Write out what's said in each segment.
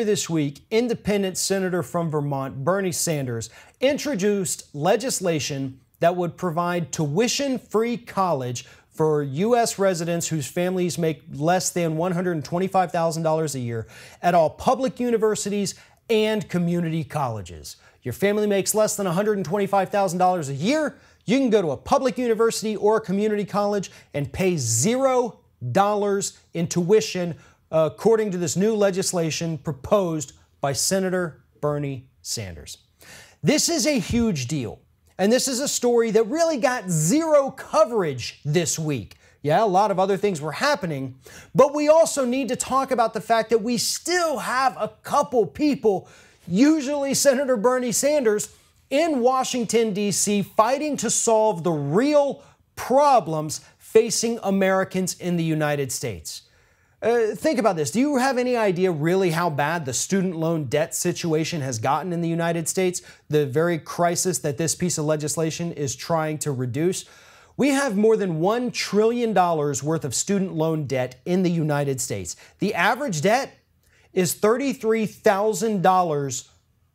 Earlier this week, independent Senator from Vermont, Bernie Sanders, introduced legislation that would provide tuition-free college for U.S. residents whose families make less than $125,000 a year at all public universities and community colleges. Your family makes less than $125,000 a year, you can go to a public university or a community college and pay $0 in tuition, according to this new legislation proposed by Senator Bernie Sanders. This is a huge deal, and this is a story that really got zero coverage this week. Yeah, a lot of other things were happening, but we also need to talk about the fact that we still have a couple people, usually Senator Bernie Sanders, in Washington, D.C., fighting to solve the real problems facing Americans in the United States. Think about this. Do you have any idea really how bad the student loan debt situation has gotten in the United States? The very crisis that this piece of legislation is trying to reduce? We have more than $1 trillion worth of student loan debt in the United States. The average debt is $33,000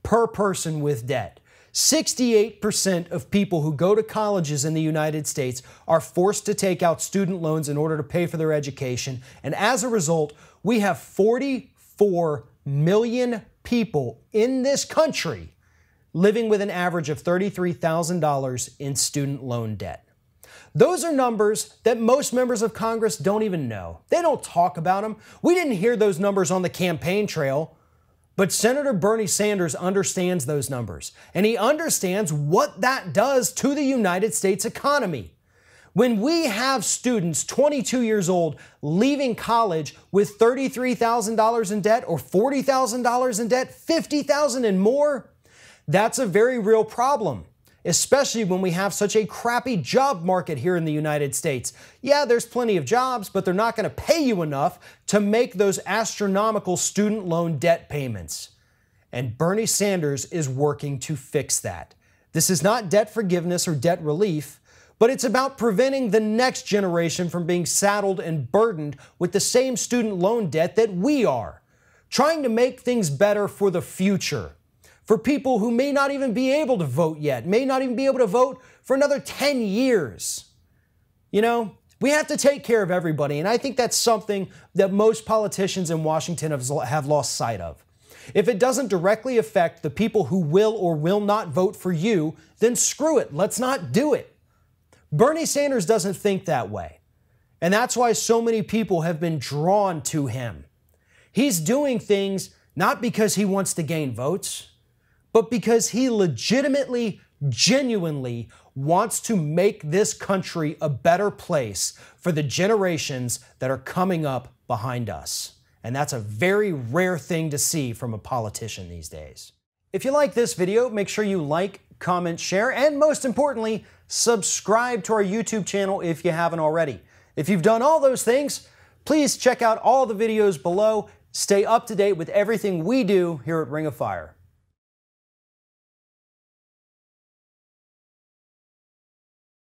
per person with debt. 68% of people who go to colleges in the United States are forced to take out student loans in order to pay for their education. And as a result, we have 44 million people in this country living with an average of $33,000 in student loan debt. Those are numbers that most members of Congress don't even know. They don't talk about them. We didn't hear those numbers on the campaign trail. But Senator Bernie Sanders understands those numbers, and he understands what that does to the United States economy. When we have students 22 years old leaving college with $33,000 in debt or $40,000 in debt, $50,000 and more, that's a very real problem, especially when we have such a crappy job market here in the United States. Yeah, there's plenty of jobs, but they're not going to pay you enough to make those astronomical student loan debt payments. And Bernie Sanders is working to fix that. This is not debt forgiveness or debt relief, but it's about preventing the next generation from being saddled and burdened with the same student loan debt that we are. Trying to make things better for the future. For people who may not even be able to vote yet, may not even be able to vote for another 10 years. You know, we have to take care of everybody, and I think that's something that most politicians in Washington have lost sight of. If it doesn't directly affect the people who will or will not vote for you, then screw it, let's not do it. Bernie Sanders doesn't think that way, and that's why so many people have been drawn to him. He's doing things not because he wants to gain votes, but because he legitimately, genuinely wants to make this country a better place for the generations that are coming up behind us. And that's a very rare thing to see from a politician these days. If you like this video, make sure you like, comment, share, and most importantly, subscribe to our YouTube channel if you haven't already. If you've done all those things, please check out all the videos below. Stay up to date with everything we do here at Ring of Fire.